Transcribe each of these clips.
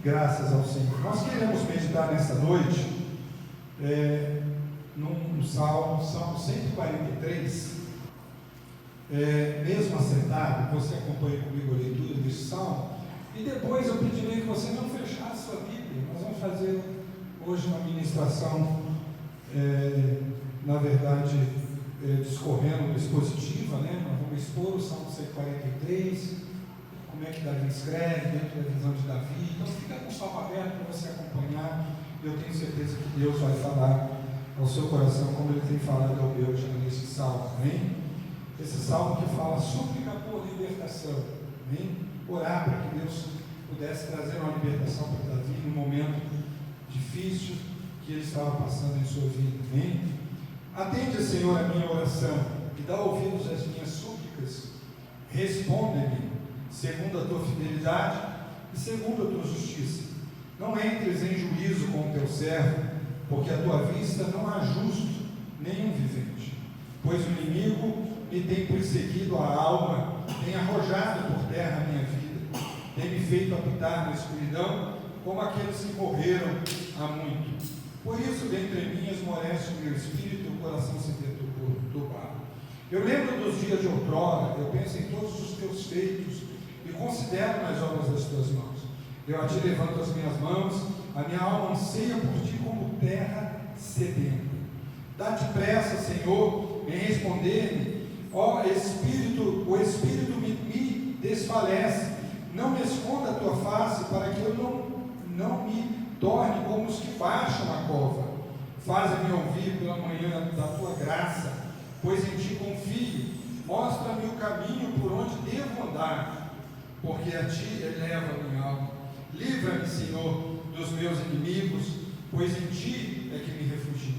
Graças ao Senhor. Nós queremos meditar nessa noite no Salmo 143. Mesmo acertado, você acompanha comigo a leitura desse Salmo. E depois eu pedirei que você não fechasse sua Bíblia. Nós vamos fazer hoje uma ministração, na verdade, discorrendo expositiva, né? Nós vamos expor o Salmo 143. Como é que Davi escreve, dentro da visão de Davi. Então fica com o salmo aberto para você acompanhar. Eu tenho certeza que Deus vai falar ao seu coração como Ele tem falado ao meu já nesse salmo, amém? Esse salmo que fala súplica por libertação, amém? Orar para que Deus pudesse trazer uma libertação para Davi num momento difícil que ele estava passando em sua vida, amém? Atende, Senhor, a minha oração e dá ouvidos às minhas súplicas. Responde-me segundo a tua fidelidade e segundo a tua justiça. Não entres em juízo com o teu servo, porque à tua vista não há justo, nenhum vivente. Pois o inimigo me tem perseguido a alma, tem arrojado por terra a minha vida, tem me feito habitar na escuridão, como aqueles que morreram há muito. Por isso, dentre mim esmorece o meu espírito e o coração se perturba. Eu lembro dos dias de outrora, eu penso em todos os teus feitos, e considero nas obras das tuas mãos. Eu a ti levanto as minhas mãos, a minha alma anseia por ti como terra sedenta. Dá-te pressa, Senhor, em responder-me. Ó Espírito, o Espírito me desfalece. Não me esconda a tua face, para que eu não me torne como os que baixam a cova. Faze-me ouvir pela manhã da tua graça, pois em ti confio. Mostra-me o caminho por onde devo andar, porque a ti eleva a minha alma. Livra-me, Senhor, dos meus inimigos, pois em ti é que me refugio.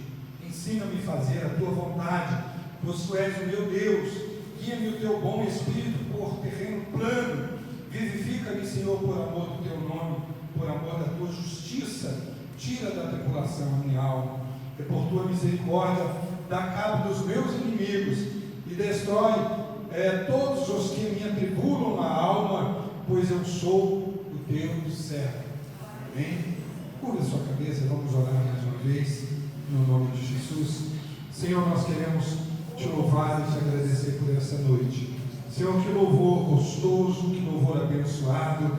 Ensina-me a fazer a tua vontade, pois tu és o meu Deus. Guia-me o teu bom espírito por terreno plano. Vivifica-me, Senhor, por amor do teu nome, por amor da tua justiça. Tira da tribulação a minha alma, e por tua misericórdia dá cabo dos meus inimigos e destrói todos os que me atribulam a alma, pois eu sou o teu servo. Amém? Curva a sua cabeça, vamos orar mais uma vez, no nome de Jesus. Senhor, nós queremos te louvar e te agradecer por essa noite. Senhor, que louvor gostoso, que louvor abençoado.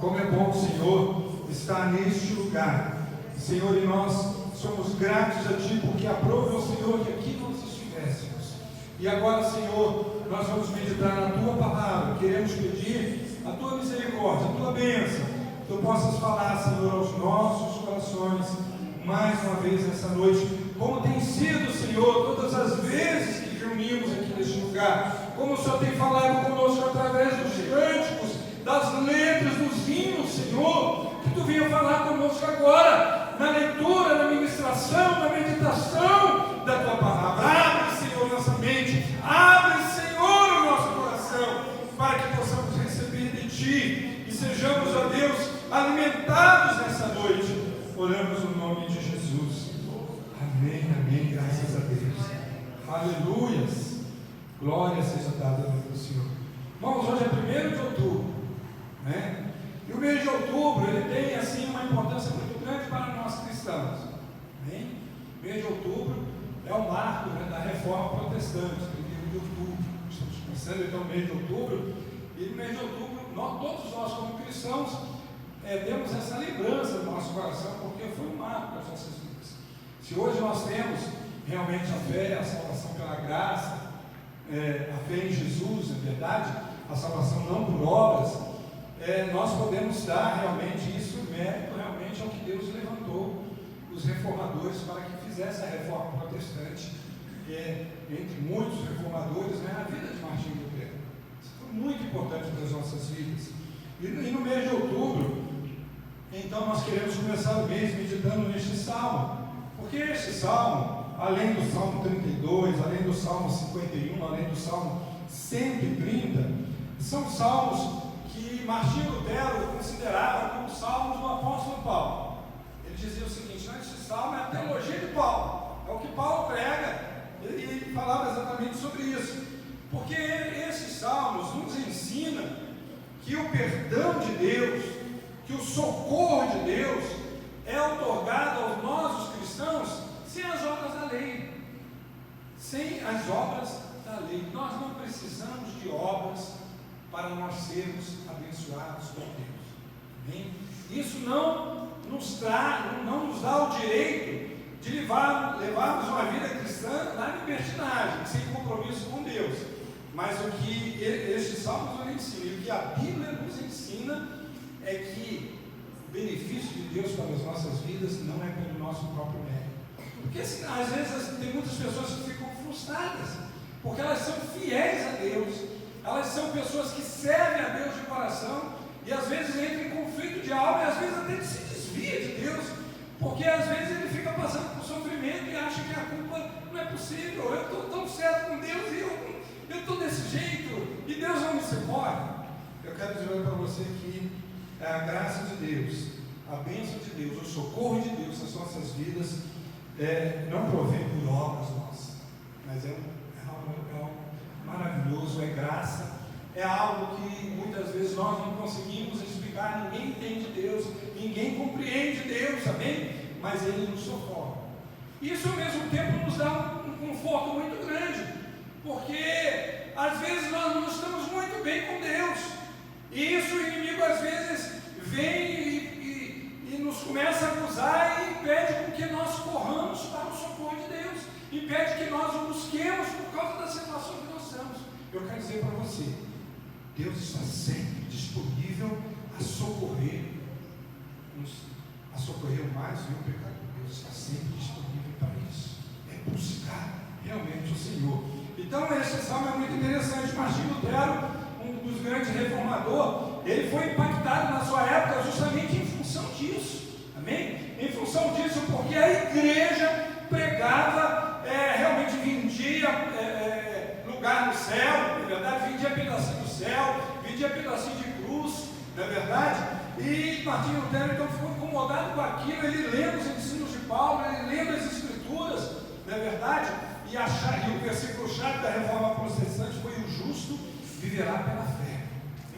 Como é bom, Senhor, estar neste lugar. Senhor, e nós somos gratos a Ti, porque aprove o Senhor que aqui nós estivéssemos. E agora, Senhor, nós vamos meditar na Tua palavra. Queremos pedir a Tua misericórdia, a Tua bênção. Que Tu possas falar, Senhor, aos nossos corações, mais uma vez nessa noite, como tem sido, Senhor, todas as vezes que reunimos aqui neste lugar, como o Senhor tem falado conosco através dos cânticos, das letras, dos hinos, Senhor, que Tu venha falar conosco agora, na leitura, na ministração, na meditação da Tua palavra. Abre, Senhor, nossa mente, abre, Senhor, o nosso coração, para que possamos receber de Ti e sejamos, ó Deus, alimentados nessa noite. Oramos no nome de Jesus. Amém, amém, graças a Deus. Aleluias. Glória seja dada ao nome do Senhor. Irmãos, hoje é 1º de outubro, né? E o mês de outubro, ele tem, assim, uma importância muito grande para nós cristãos. Amém? O mês de outubro é o marco, né, da reforma protestante, 1º de outubro. Estamos começando então o mês de outubro, e no mês de outubro, todos nós como cristãos, temos essa lembrança no nosso coração, porque foi um marco das nossas vidas. Se hoje nós temos realmente a fé, a salvação pela graça, a fé em Jesus, na verdade, a salvação não por obras, nós podemos dar realmente isso, mérito realmente ao que Deus levantou os reformadores para que fizesse a reforma protestante, entre muitos reformadores, né, a vida de Martinho Lutero. Isso foi muito importante para as nossas vidas. E no mês de outubro, então nós queremos começar o mês meditando neste salmo, porque este salmo, além do Salmo 32, além do Salmo 51, além do Salmo 130, são salmos que Martinho Lutero considerava como salmos do apóstolo Paulo. Ele dizia o seguinte: esse salmo é a teologia de Paulo, é o que Paulo prega, ele falava exatamente sobre isso, porque esses salmos nos ensinam que o perdão de Deus, que o socorro de Deus é otorgado a nós, os cristãos, sem as obras da lei. Sem as obras da lei. Nós não precisamos de obras para nós sermos abençoados por Deus. Amém? Isso não nos dá o direito de levarmos uma vida cristã na libertinagem, sem compromisso com Deus. Mas o que este salmo nos ensina, e o que a Bíblia nos ensina, é que o benefício de Deus para as nossas vidas não é pelo nosso próprio mérito. Porque às vezes tem muitas pessoas que ficam frustradas, porque elas são fiéis a Deus, elas são pessoas que servem a Deus de coração, e às vezes entram em conflito de alma, e às vezes até se desvia de Deus, porque às vezes ele fica passando por sofrimento e acha que a culpa não é possível. Eu estou tão certo com Deus e eu estou desse jeito, e Deus não me socorre. Eu quero dizer para você que a graça de Deus, a bênção de Deus, o socorro de Deus nas nossas vidas não provém por obras nossas, mas é algo maravilhoso, é graça, é algo que muitas vezes nós não conseguimos explicar, ninguém entende Deus, ninguém compreende Deus, amém? Mas Ele nos socorre. Isso ao mesmo tempo nos dá um conforto muito grande, porque às vezes nós não estamos muito bem com Deus, e isso o inimigo às vezes vem e nos começa a acusar e impede com que nós corramos para o socorro de Deus, impede que nós o busquemos por causa da situação que nós estamos. Eu quero dizer para você, Deus está sempre disponível a socorrer o mais vil pecador. Deus está sempre disponível para isso. É buscar realmente o Senhor. Então esse salmo é muito interessante. Martinho Lutero, um dos grandes reformadores, ele foi impactado na sua época justamente em função disso. Amém? Em função disso, porque a igreja pregava, realmente vendia lugar no céu, na verdade, vendia pedacinho do céu, vendia pedacinho de cruz, não é verdade? E Martinho Lutero então ficou incomodado com aquilo, ele lendo os ensinos de Paulo, ele lendo as escrituras, não é verdade? E o versículo-chave da reforma protestante foi: o justo viverá pela fé.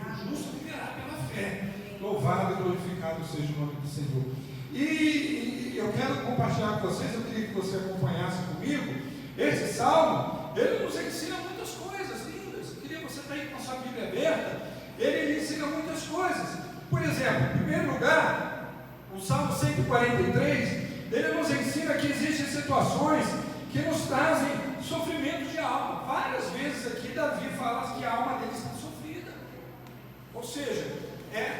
O justo viverá pela fé. Louvado e glorificado seja o nome do Senhor. E eu quero compartilhar com vocês, eu queria que você acompanhasse comigo, esse salmo, ele nos ensina muitas coisas lindas. Eu queria que você está aí com a sua Bíblia aberta, ele ensina muitas coisas. Por exemplo, em primeiro lugar, o Salmo 143, ele nos ensina que existem situações que nos trazem sofrimento de alma. Várias vezes aqui Davi fala que a alma dele está sofrida. Ou seja,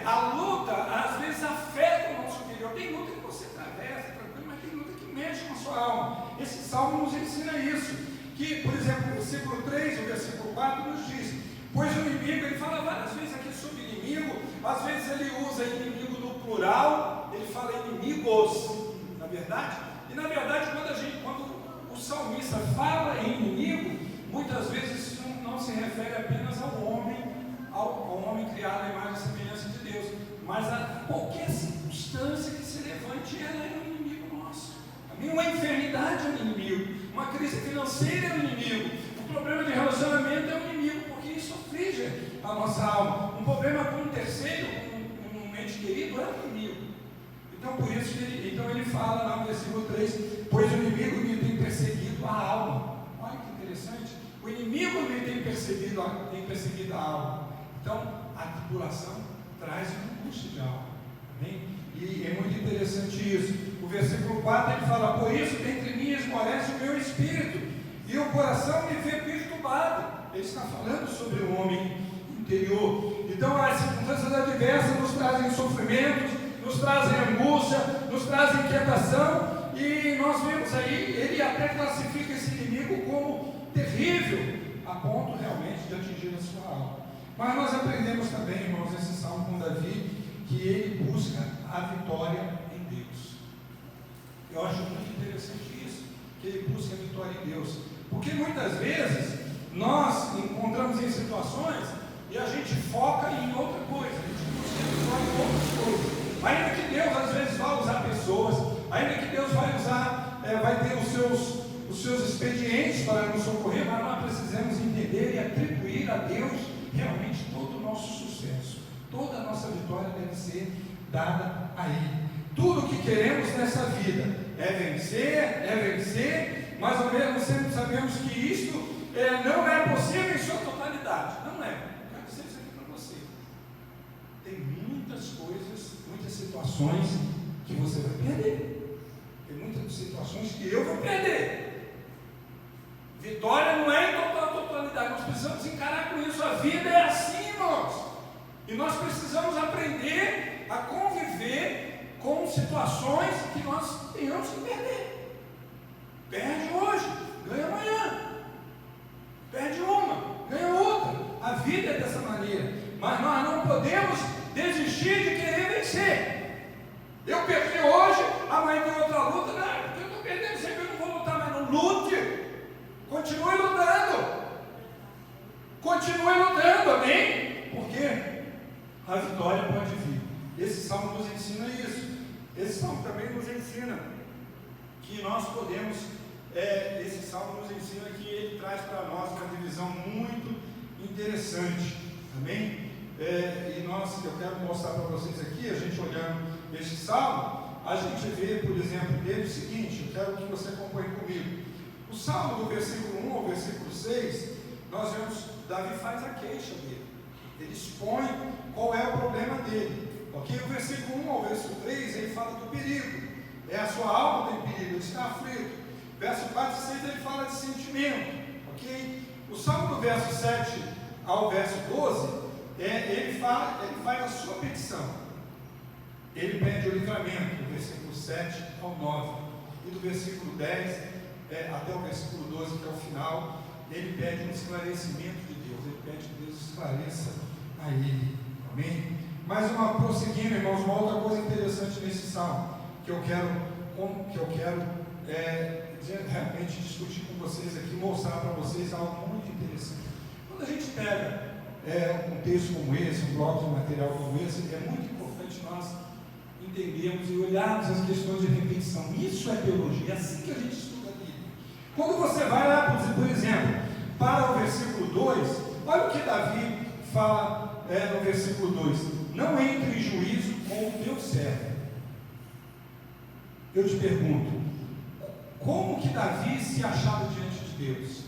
a luta às vezes afeta o nosso interior. Tem luta que você atravessa, tranquilo, mas tem luta que mexe com a sua alma. Esse salmo nos ensina isso. Que, por exemplo, o versículo 3 e o versículo 4 nos diz: pois o inimigo, ele fala várias vezes aqui sobre inimigo, às vezes ele usa inimigo no plural, ele fala inimigos, na verdade. E na verdade, quando o salmista fala em inimigo, muitas vezes isso não se refere apenas ao homem criado à imagem e semelhança de Deus, mas a qualquer circunstância que se levante, ela é um inimigo nosso. Uma enfermidade é um inimigo, uma crise financeira é um inimigo, um problema de relacionamento é um inimigo, porque isso aflige a nossa alma. Um problema com um terceiro, com um ente querido, é um inimigo. Então por isso ele fala lá no versículo 3: pois o inimigo me tem perseguido a alma. Olha que interessante, o inimigo me tem perseguido a alma. Então a tribulação traz uma angústia de alma. Amém? E é muito interessante isso. O versículo 4 ele fala: por isso dentre mim esmorece o meu espírito, e o coração me vê perturbado. Ele está falando sobre o homem interior. Então as circunstâncias adversas nos trazem sofrimentos, nos trazem angústia, nos trazem inquietação, e nós vemos aí, ele até classifica esse inimigo como terrível, a ponto realmente de atingir a sua alma. Mas nós aprendemos também, irmãos, nesse salmo com Davi, que ele busca a vitória em Deus. Eu acho muito interessante isso, que ele busca a vitória em Deus, porque muitas vezes nós encontramos em situações e a gente foca em outra coisa, a gente busca a vitória em outras coisas. Ainda que Deus às vezes vai usar pessoas, ainda que Deus vai ter os seus expedientes para nos socorrer, mas nós precisamos entender e atribuir a Deus realmente todo o nosso sucesso. Toda a nossa vitória deve ser dada a Ele. Tudo o que queremos nessa vida é vencer, mas ao mesmo tempo sabemos que isto não é possível em sua totalidade. Não é. Eu quero dizer isso aqui para você. Tem muitas coisas, muitas situações que você vai perder. Tem muitas situações que eu vou perder. Vitória não é em totalidade. Nós precisamos encarar com isso. A vida é assim, irmãos. E nós precisamos aprender a conviver com situações que nós tenhamos que perder. Perde hoje, ganha amanhã. Perde uma, ganha outra. A vida é dessa maneira. Mas nós não podemos desistir de querer vencer. Eu perdi hoje, amanhã tem outra luta. Não, porque eu estou perdendo, sempre eu não vou lutar, mas não lute. Continue lutando. Continue lutando, amém? Porque a vitória pode vir. Esse salmo nos ensina isso. Esse salmo também nos ensina que nós podemos, esse salmo nos ensina que ele traz para nós uma divisão muito interessante, amém? Eu quero mostrar para vocês aqui, a gente olhando esse salmo, a gente vê, por exemplo, dele o seguinte, eu quero que você acompanhe comigo. O salmo do versículo 1 ao versículo 6, nós vemos, Davi faz a queixa dele, ele expõe qual é o problema dele. Ok? O versículo 1 ao versículo 3, ele fala do perigo. A sua alma tem perigo, ele está aflito. Verso 4 e 6, ele fala de sentimento. Ok? O salmo do verso 7 ao verso 12, ele faz a sua petição. Ele pede o livramento, do versículo 7 ao 9. E do versículo 10 até o versículo 12, que é o final, ele pede um esclarecimento de Deus. Ele pede que Deus esclareça a ele. Amém? Mais prosseguindo, irmãos, uma outra coisa interessante nesse salmo, que eu quero realmente discutir com vocês aqui, mostrar para vocês algo muito interessante. Quando a gente pega um texto como esse, um bloco de material como esse, é muito importante nós entendermos e olharmos as questões de repetição. Isso é teologia, é assim que a gente estuda a Bíblia. Quando você vai lá, por exemplo, para o versículo 2, olha o que Davi fala no versículo 2. Não entre em juízo com o teu servo. Eu te pergunto, como que Davi se achava diante de Deus?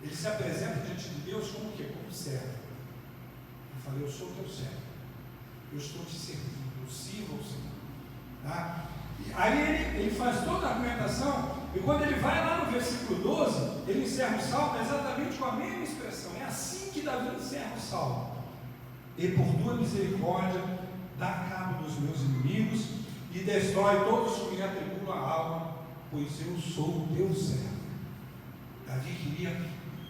Ele se apresenta diante de Deus como o quê? Como servo. Ele fala, eu sou teu servo. Eu estou te servindo, eu sirvo ao Senhor. Tá? E aí ele faz toda a argumentação, e quando ele vai lá no versículo 12, ele encerra o salmo exatamente com a mesma expressão. É assim que Davi encerra o salmo. E por tua misericórdia, dá cabo dos meus inimigos e destrói todos que me atribulam a alma, pois eu sou o teu servo. Davi queria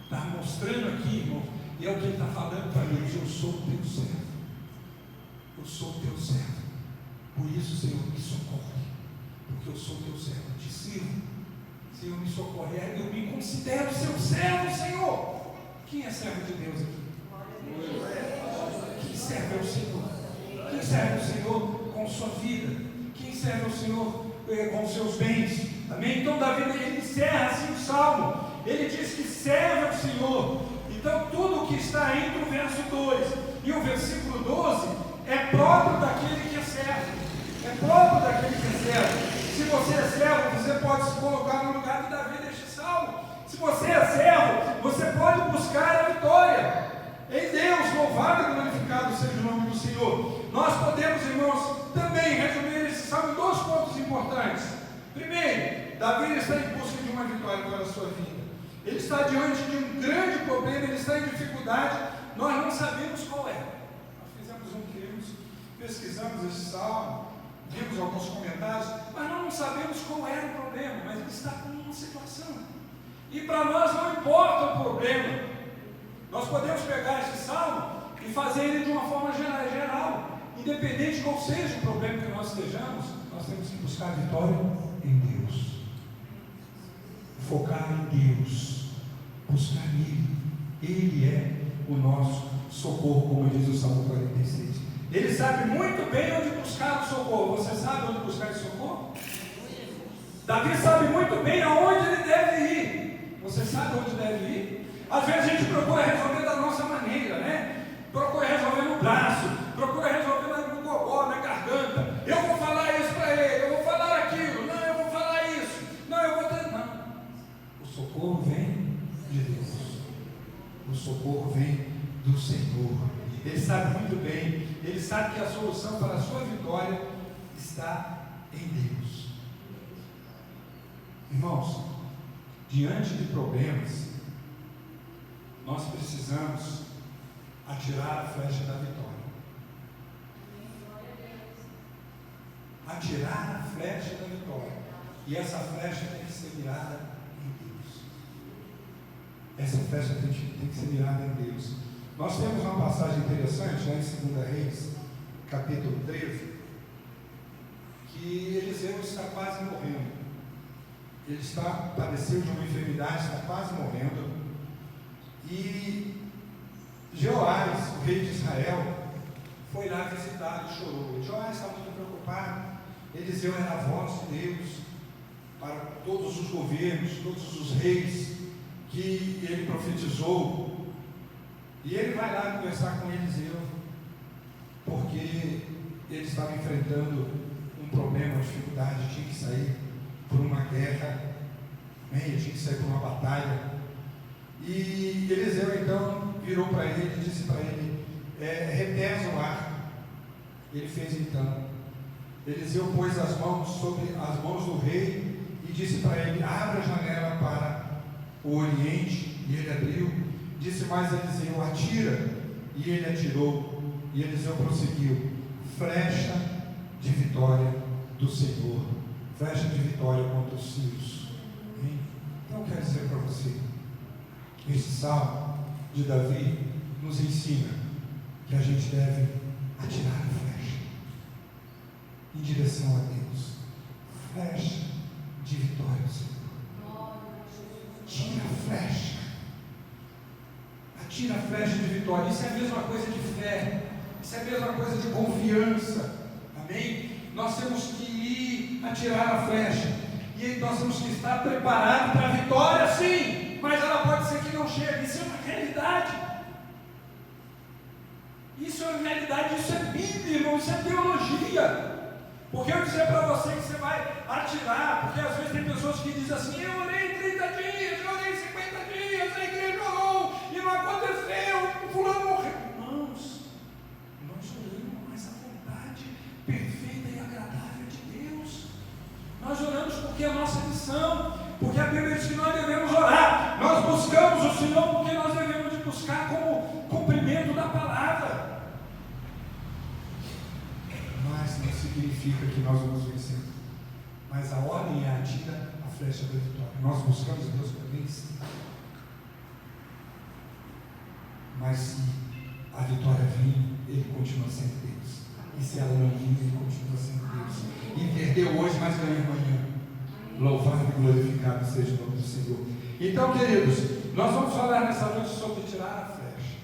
estar mostrando aqui, irmão, e é o que ele está falando para eles: eu sou o teu servo. Eu sou o teu servo. Por isso, Senhor, me socorre, porque eu sou o teu servo, eu te sirvo. Senhor, me socorre, eu me considero seu servo, Senhor. Quem é servo de Deus aqui? Quem serve ao Senhor? Quem serve ao Senhor com sua vida? Quem serve ao Senhor com seus bens? Amém? Então Davi, ele encerra assim o salmo. Ele diz que serve ao Senhor. Então tudo que está entre o verso 2 e o versículo 12 é próprio daquele que é servo. É próprio daquele que é servo. Se você é servo, você pode se colocar no lugar de Davi neste salmo. Se você é servo, você pode buscar a vitória. Em Deus, louvado e glorificado seja o nome do Senhor. Nós podemos, irmãos, também resumir esse salmo em 2 pontos importantes. Primeiro, Davi está em busca de uma vitória para a sua vida. Ele está diante de um grande problema, ele está em dificuldade, nós não sabemos qual é. Nós fizemos um crivo, pesquisamos esse salmo, vimos alguns comentários, mas nós não sabemos qual era o problema, mas ele está com uma situação. E para nós não importa o problema. Nós podemos pegar esse salmo e fazer ele de uma forma geral, independente de qual seja o problema que nós estejamos, nós temos que buscar a vitória em Deus, focar em Deus, buscar nele. Ele é o nosso socorro, como diz o Salmo 46. Ele sabe muito bem onde buscar o socorro. Você sabe onde buscar esse socorro? Davi sabe muito bem aonde ele deve ir. Você sabe onde deve ir? Às vezes a gente procura resolver da nossa maneira, né? Procura resolver no braço, procura resolver no gogó, na garganta. está em Deus. Irmãos, diante de problemas, nós precisamos atirar a flecha da vitória. Atirar a flecha da vitória. E essa flecha tem que ser mirada em Deus. Essa flecha tem que ser mirada em Deus. Nós temos uma passagem interessante lá em 2 Reis, capítulo 13, que Eliseu está quase morrendo. Ele padeceu de uma enfermidade, está quase morrendo. E Jeoás, o rei de Israel, foi lá visitá-lo e chorou. Jeoás estava muito preocupado. Eliseu era a voz de Deus para todos os governos, todos os reis que ele profetizou. E ele vai lá conversar com Eliseu, porque ele estava enfrentando um problema, uma dificuldade, tinha que sair por uma guerra, tinha que sair por uma batalha. E Eliseu então virou para ele e disse para ele: repesa o arco. Ele fez então. Eliseu pôs as mãos sobre as mãos do rei e disse para ele: abra a janela para o oriente. E ele abriu. Disse mais Eliseu: atira. E ele atirou. E Eliseu prosseguiu: flecha de vitória do Senhor, flecha de vitória contra os sírios. Então eu quero dizer para você, este salmo de Davi nos ensina que a gente deve atirar a flecha em direção a Deus. Flecha de vitória, Senhor. Tira a flecha. Atira a flecha de vitória. Isso é a mesma coisa de fé. Isso é a mesma coisa de confiança. Amém? Nós temos que ir atirar a flecha. E nós temos que estar preparados para a vitória, sim. Mas ela pode ser que não chegue. Isso é uma realidade. Isso é uma realidade. Isso é Bíblia, irmão. Isso é teologia. Porque eu dizer para você que você vai atirar, porque às vezes tem pessoas que dizem assim: eu orei 30 dias, eu orei 50 dias, a igreja orou e não aconteceu, o fulano morreu. Irmãos, nós oramos, mas a vontade perfeita e agradável de Deus. Nós oramos porque é a nossa missão, porque a Bíblia diz que nós devemos orar. Nós buscamos o Senhor porque nós devemos de buscar como cumprimento da palavra. Mas não significa que nós vamos vencer. Mas a ordem é: atira a flecha da vitória. Nós buscamos Deus para vencer. Mas se a vitória vir, Ele continua sendo Deus. E se ela não vir, Ele continua sendo Deus. E perdeu hoje, mas ganha amanhã. Louvado e glorificado seja o nome do Senhor. Então, queridos, nós vamos falar nessa noite sobre tirar a flecha.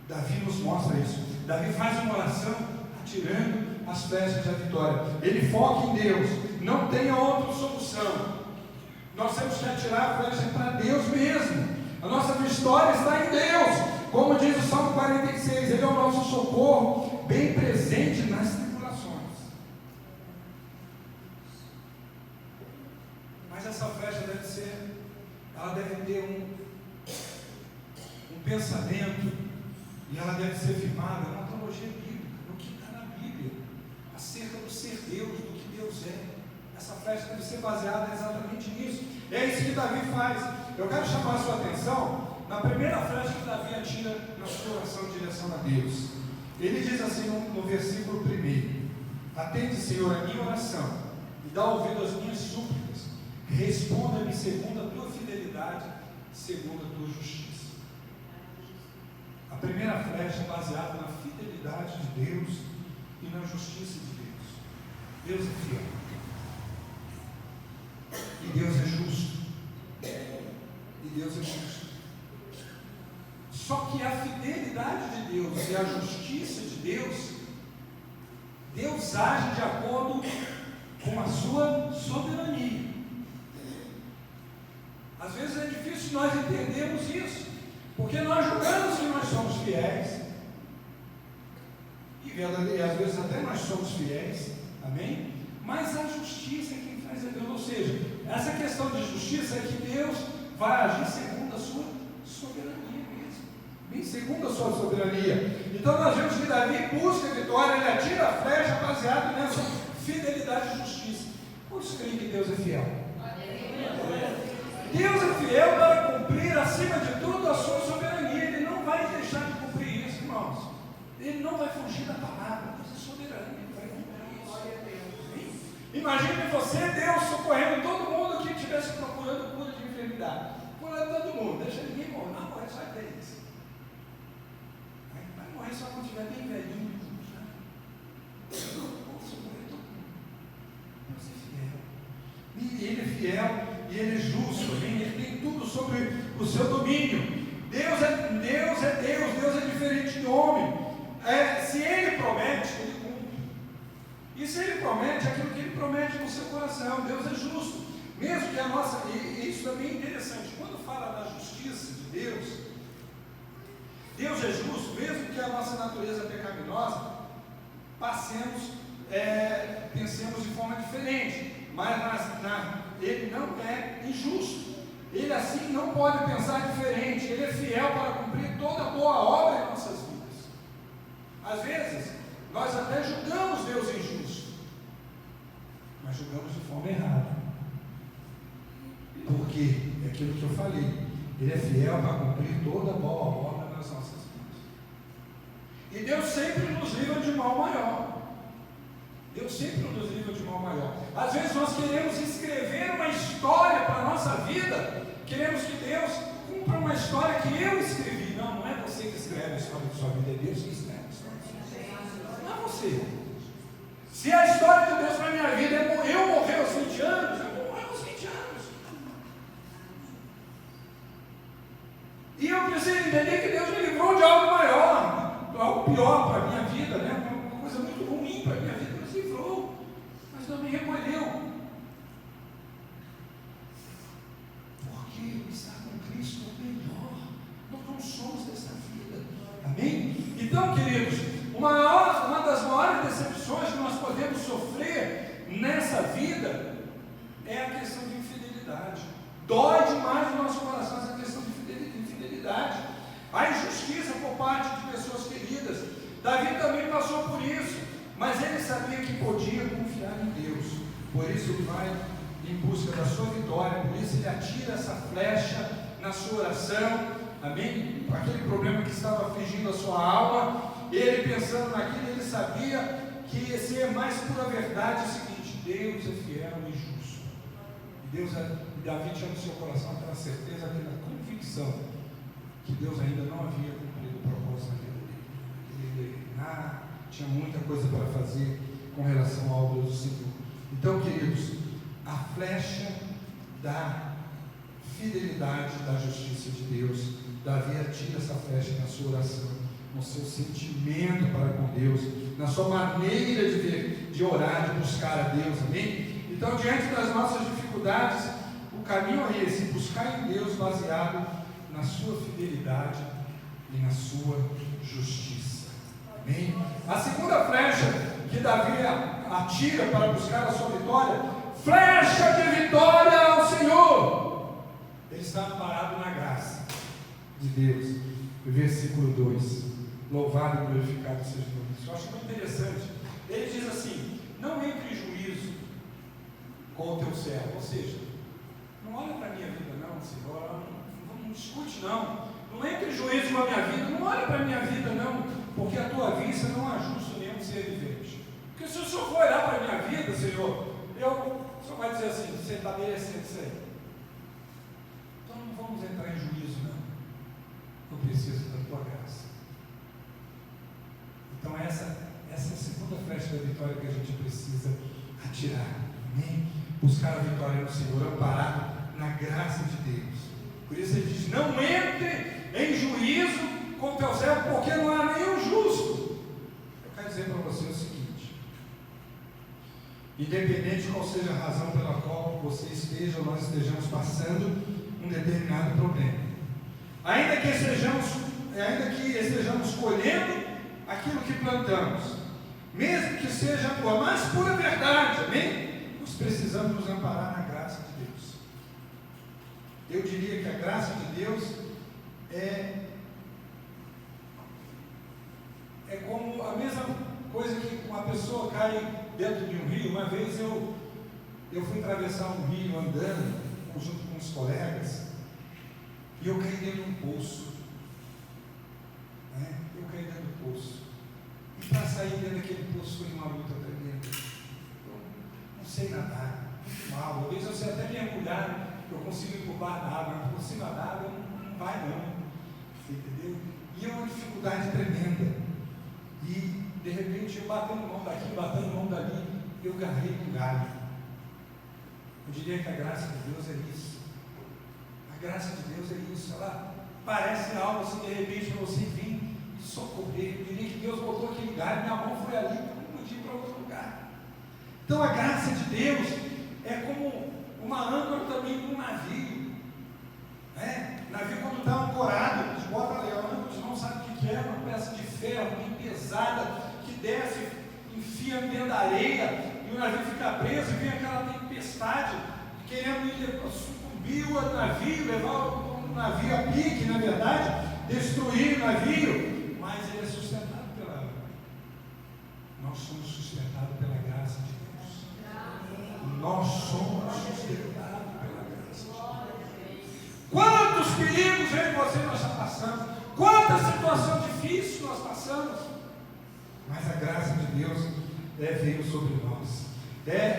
Davi nos mostra isso. Davi faz uma oração atirando as flechas da vitória. Ele foca em Deus. Não tem outra solução. Nós temos que atirar a flecha para Deus mesmo. A nossa vitória está em Deus. Como diz o Salmo 46, Ele é o nosso socorro, bem presente nas tribulações. Mas essa flecha ela deve ter um pensamento, e ela deve ser firmada na teologia bíblica, no que está na Bíblia, acerca do ser Deus, do que Deus é. Essa flecha deve ser baseada exatamente nisso. É isso que Davi faz. Eu quero chamar a sua atenção na primeira flecha que Davi atira na sua oração em direção a Deus. Ele diz assim no versículo 1: atende, Senhor, a minha oração e dá ouvido às minhas súplicas. Responda-me segundo a tua fidelidade, segundo a tua justiça. A primeira flecha é baseada na fidelidade de Deus e na justiça de Deus. Deus é fiel. E Deus é justo. E Deus é justo. Só que a fidelidade de Deus e a justiça de Deus, Deus age de acordo com a sua soberania. Às vezes é difícil nós entendermos isso, porque nós julgamos que nós somos fiéis, e às vezes até nós somos fiéis, amém? Mas a justiça é quem faz a Deus. Ou seja, essa questão de justiça é que Deus vai agir segundo a sua soberania mesmo, segundo a sua soberania. Então nós vemos que Davi busca a vitória, ele atira a flecha baseada Quantos creem que Deus é fiel? Deus é fiel para cumprir, acima de tudo, a sua soberania. Ele não vai deixar de cumprir isso, irmãos. Ele não vai fugir da palavra. Deus é soberano, ele vai cumprir isso. Imagine você, Deus, socorrendo todo mundo que estivesse procurando cura de enfermidade. Curando todo mundo, deixa ninguém morrer. Não, agora só é isso. Vai morrer só quando estiver bem velhinho. Ele é fiel e ele é justo, ele tem tudo sobre o seu domínio. Deus é diferente do homem. Se ele promete, ele cumpre. E se ele promete, aquilo que ele promete no seu coração, Deus é justo. Mesmo que a nossa, e isso também é interessante, quando fala da justiça de Deus, Deus é justo, mesmo que a nossa natureza pecaminosa, pensemos de forma diferente. Mas ele não é injusto. Ele assim não pode pensar diferente. Ele é fiel para cumprir toda boa obra em nossas vidas. Às vezes, nós até julgamos Deus injusto, mas julgamos de forma errada. Porque é aquilo que eu falei. Ele é fiel para cumprir toda boa obra nas nossas vidas. E Deus sempre nos livra de mal maior. Deus sempre nos livra de mal maior. Às vezes nós queremos escrever uma história para a nossa vida, queremos que Deus cumpra uma história que eu escrevi. Não é você que escreve a história da sua vida, é Deus que escreve a história da sua vida. Não é você. Se a história de Deus para a minha vida é eu morrer aos 20 anos, eu vou morrer aos 20 anos. E eu preciso entender que Deus me livrou de algo maior, algo pior para a minha vida, né? Uma coisa muito ruim para a minha vida. Mas não me recolheu, porque estar com Cristo é melhor. Nós não somos dessa vida, amém? Então, queridos, uma das maiores decepções que nós podemos sofrer nessa vida é a questão de infidelidade. Dói demais no nosso coração essa questão de infidelidade, a injustiça por parte de pessoas queridas. Davi também passou por isso, mas ele sabia que podia confiar em Deus. Por isso ele vai em busca da sua vitória. Por isso ele atira essa flecha na sua oração, amém? Aquele problema que estava afligindo a sua alma, ele pensando naquilo, ele sabia que esse é mais pura verdade, o seguinte: Deus é fiel e justo. E Davi tinha no seu coração aquela certeza, aquela convicção que Deus ainda não havia cumprido o propósito da vida dele. Tinha muita coisa para fazer com relação à obra do Senhor. Então, queridos, a flecha da fidelidade, da justiça de Deus, Davi atira essa flecha na sua oração, no seu sentimento para com Deus, na sua maneira de orar, de buscar a Deus, amém? Então, diante das nossas dificuldades, o caminho é esse: buscar em Deus baseado na sua fidelidade e na sua justiça. Amém? A segunda flecha que Davi atira para buscar a sua vitória, flecha de vitória ao Senhor. Ele está parado na graça de Deus. Versículo 2: louvado e glorificado seja o nome. Eu acho muito interessante. Ele diz assim: não entre em juízo com o teu servo. Ou seja, não olha para a minha vida não, Senhor, não discute não. Não entre em juízo com a minha vida, não olha para a minha vida não, porque a tua vista não há justo nenhum ser vivente. Porque se o Senhor for olhar para a minha vida, Senhor, o Senhor vai dizer assim: você está merecendo isso aí. Então não vamos entrar em juízo não. Eu preciso da tua graça. Então essa é a segunda flecha da vitória que a gente precisa atirar. Amém? Buscar a vitória no Senhor, amparado na graça de Deus. Por isso ele diz: não entre em juízo com o teu servo, porque não há nenhum justo. Eu quero dizer para você o seguinte: independente qual seja a razão pela qual você esteja ou nós estejamos passando um determinado problema, ainda que estejamos colhendo aquilo que plantamos, mesmo que seja a mais pura verdade, amém? Nós precisamos nos amparar na graça de Deus. Eu diria que a graça de Deus é como a mesma coisa que uma pessoa cai dentro de um rio. Uma vez eu Eu fui atravessar um rio andando, junto com os colegas, e eu caí dentro de um poço. Eu caí dentro do poço. E para sair dentro daquele poço foi uma luta tremenda. Eu não sei nadar, muito mal. Às vezes eu sei até mergulhar, eu consigo ir por baixo da água, mas por cima da água não vai não. Você entendeu? E é uma dificuldade tremenda. E de repente eu batendo mão daqui, batendo mão dali, eu agarrei num galho. Eu diria que a graça de Deus é isso. A graça de Deus é isso. Ela parece algo assim, de repente você vir e socorrer. Eu diria que Deus botou aquele galho, minha mão foi ali, eu não podia ir para outro lugar. Então a graça de Deus é como uma âncora também de um navio. O navio, quando está ancorado, eles botam ali, a âncora, eles não sabem o que é, uma peça de ferro bem pesada, que desce, enfia dentro da areia, e o navio fica preso, e vem aquela tempestade, querendo ir sucumbir o navio, levar o navio a pique, na verdade, destruir o navio, mas ele é sustentado pela água. Nós somos sustentados pela graça de Deus. Nós somos sustentados pela graça de Deus. Quantos perigos eu e você nós estamos passando, quanta situação difícil nós passamos, mas a graça de Deus veio sobre nós.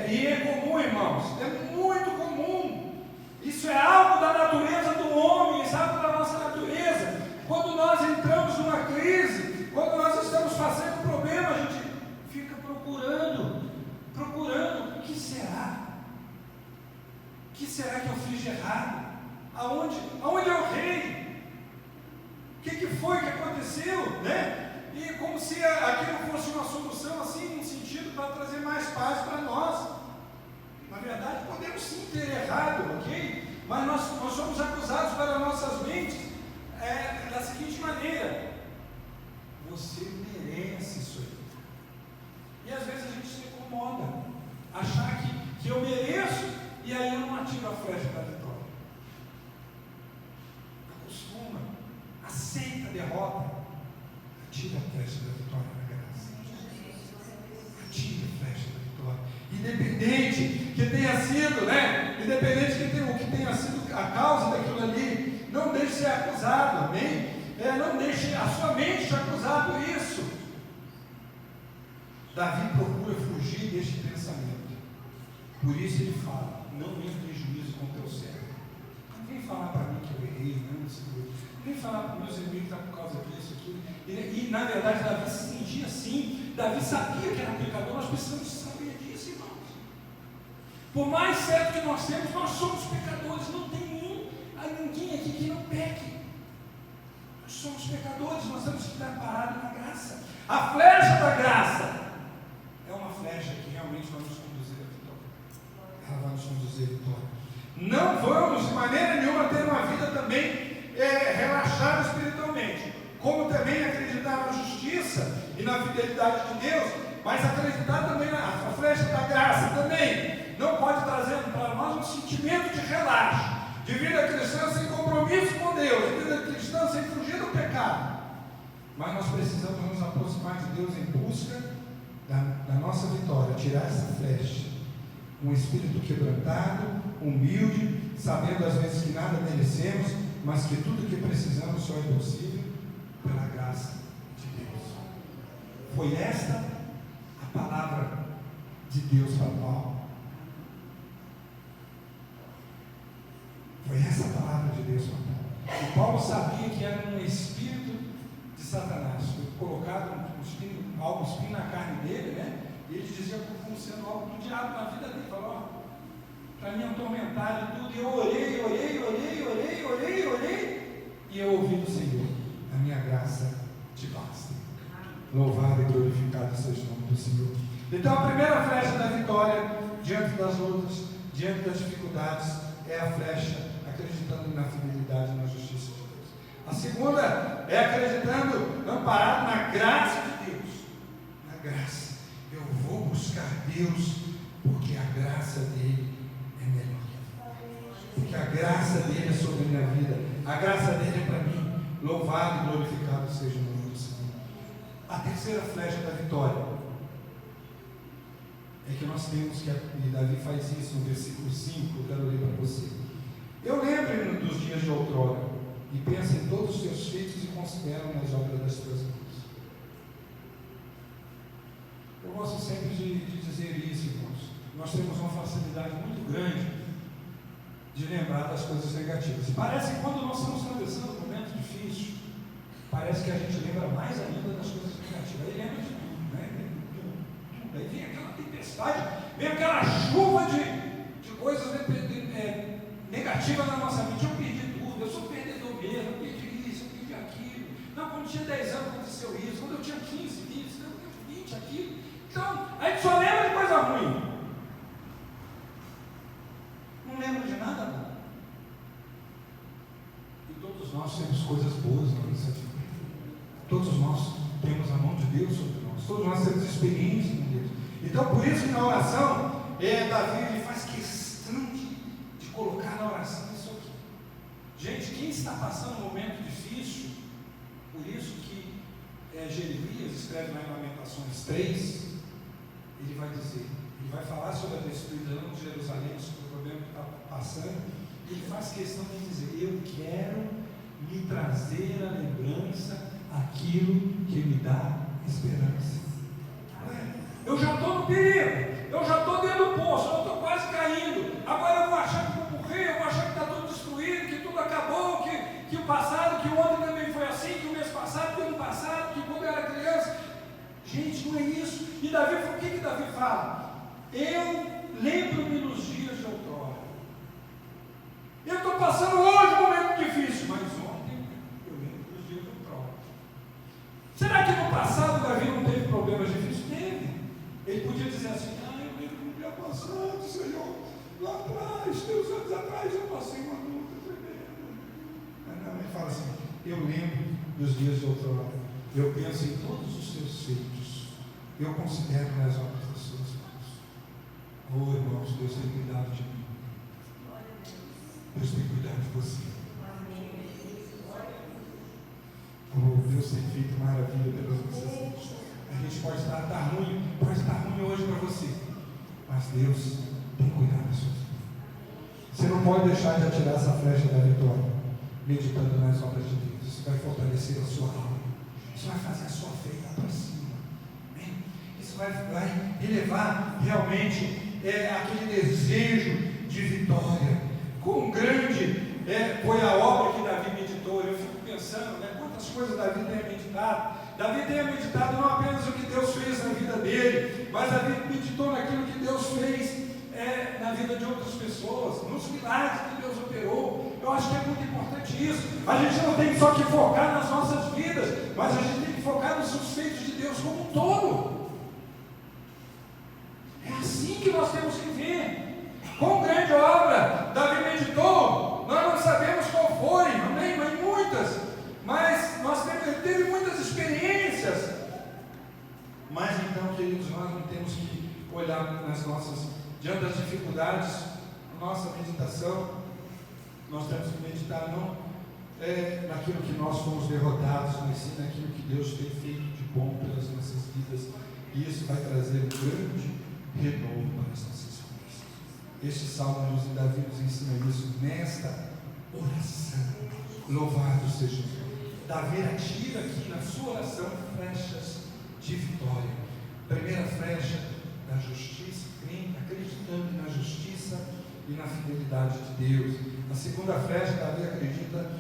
E é comum, irmãos, é muito comum. Isso é algo da natureza do homem, isso é algo da nossa natureza. Quando nós entramos numa crise, quando nós estamos fazendo problema, a gente fica procurando, o que será? O que será que eu fiz de errado? Aonde eu errei? O que foi que aconteceu? E como se aquilo fosse uma solução assim, um sentido para trazer mais paz para nós. Na verdade, podemos sim ter errado, ok? Mas nós somos acusados para nossas mentes da seguinte maneira: você merece isso aí. E às vezes a gente se incomoda, achar que eu mereço, e aí eu não atiro a flecha da vitória. Acostuma, aceita a derrota. Atira a flecha da vitória na graça. Atira a flecha da vitória. Independente que tenha sido, independente que tenha sido a causa daquilo ali, não deixe ser acusado, amém? Não deixe a sua mente te acusar por isso. Davi procura fugir deste pensamento. Por isso ele fala: não entre em juízo com o teu servo. Não vem falar para mim que eu errei, não vem falar para os meus inimigos que está por causa disso, aquilo. E na verdade Davi se sentia assim. Davi sabia que era pecador. Nós precisamos saber disso, irmãos. Por mais certo que nós temos, nós somos pecadores. Não tem ninguém aqui que não peque. Nós somos pecadores, nós temos que estar parados na graça. A flecha da graça é uma flecha que realmente vai nos conduzir à vitória. Ela vai nos conduzir à vitória. Não vamos de maneira nenhuma ter uma vida também relaxada espiritualmente, como também acreditar na justiça e na fidelidade de Deus, mas acreditar também na flecha da graça também. Não pode trazer para nós um sentimento de relaxo, de vida cristã sem compromisso com Deus, de vida cristã sem fugir do pecado. Mas nós precisamos nos aproximar de Deus em busca da nossa vitória, tirar essa flecha. Um espírito quebrantado, humilde, sabendo às vezes que nada merecemos, mas que tudo que precisamos só é possível pela graça de Deus. Foi esta a palavra de Deus para Paulo. Foi essa a palavra de Deus para Paulo. E Paulo sabia que era um espírito de Satanás. Foi colocado um espinho na carne dele, E ele dizia como sendo algo do diabo na vida dele. Falou: para me atormentar e tudo. E eu orei. E eu ouvi do Senhor: a minha graça te basta. Louvado e glorificado seja o nome do Senhor. Então a primeira flecha da vitória diante das lutas, diante das dificuldades, é a flecha acreditando na fidelidade e na justiça de Deus. A segunda é acreditando, amparado na graça de Deus. Na graça. Eu vou buscar Deus porque a graça dele é melhor. Porque a graça dele é sobre a minha vida. A graça dele é para mim. Louvado e glorificado seja o nome do Senhor. A terceira flecha da vitória é que nós temos que, e Davi faz isso no versículo 5, eu quero ler para você. Eu lembro dos dias de outrora, e penso em todos os teus feitos e considero nas obras das tuas mãos. Eu gosto sempre de dizer isso, irmãos. Nós temos uma facilidade muito grande de lembrar das coisas negativas. Parece que quando nós estamos atravessando um momento difícil, parece que a gente lembra mais ainda das coisas negativas. Aí lembra de tudo, né? Aí vem aquela tempestade, vem aquela chuva de coisas negativas na nossa vida. Eu perdi tudo, eu sou perdedor mesmo, eu perdi isso, eu perdi aquilo. Não, quando eu tinha 10 anos aconteceu isso, quando eu tinha 15, isso, quando eu tinha 20, aquilo. Então, a gente só lembra de coisa ruim. Não lembro de nada, não. E todos nós temos coisas boas na nossa vida. Todos nós temos a mão de Deus sobre nós. Todos nós temos experiência com Deus. Então, por isso que na oração, Davi ele faz questão de colocar na oração isso aqui. Gente, quem está passando um momento difícil, por isso que Jeremias escreve lá em Lamentações 3, ele vai dizer, ele vai falar sobre a destruição de Jerusalém, sobre o problema que está passando, e ele faz questão de dizer, eu quero me trazer à lembrança aquilo que me dá esperança. Eu já estou no perigo, eu já estou dentro do poço, eu estou quase caindo, agora eu vou achar que vou morrer, eu vou achar que está tudo destruído, que tudo acabou, que o passado, que o ontem também foi assim, que o mês passado, que o ano passado, que quando eu era criança. Gente, não é isso. E Davi, o que Davi fala? Eu lembro-me dos dias de outrora. Eu estou passando hoje um momento difícil, mas ontem eu lembro dos dias de outrora. Será que no passado Davi não teve problemas difíceis? Teve. Ele podia dizer assim, eu lembro do dia passado, Senhor, lá atrás, 3 anos atrás, eu passei uma luta tremenda. Mas não, ele fala assim, eu lembro dos dias de outrora, eu penso em todos os seus feitos, eu considero nas obras das suas mãos. Oh, irmãos, Deus tem cuidado de mim. Deus tem cuidado de você. Oh, Deus tem feito maravilha pelas nossas vidas. A gente pode estar ruim hoje para você, mas Deus tem cuidado da sua vida. Você não pode deixar de atirar essa flecha da vitória, meditando nas obras de Deus. Isso vai fortalecer a sua alma. Isso vai fazer a sua fé ir para cima. Isso vai elevar realmente aquele desejo de vitória. Quão grande foi a obra que Davi meditou. Eu fico pensando, quantas coisas Davi tem meditado. Davi tem meditado não apenas o que Deus fez na vida dele, mas Davi meditou naquilo que Deus fez na vida de outras pessoas, nos milagres que Deus operou. Eu acho que é muito importante isso. A gente não tem só que focar nas nossas vidas, mas a gente tem que focar nos feitos de Deus como um todo. É assim que nós temos que ver. Quão grande obra Davi meditou, nós não sabemos qual foi, amém? Mas muitas, mas ele teve muitas experiências. Mas então, queridos, nós não temos que olhar diante das dificuldades, nossa meditação, nós temos que meditar não naquilo que nós fomos derrotados, mas sim naquilo que Deus tem feito de bom pelas nossas vidas, e isso vai trazer um grande renovo para as nossas vidas. Este salmo de Davi nos ensina isso nesta oração. Louvado seja Deus. Davi atira aqui na sua oração flechas de vitória. Primeira flecha da justiça, acreditando na justiça e na fidelidade de Deus. A segunda flecha, Davi acredita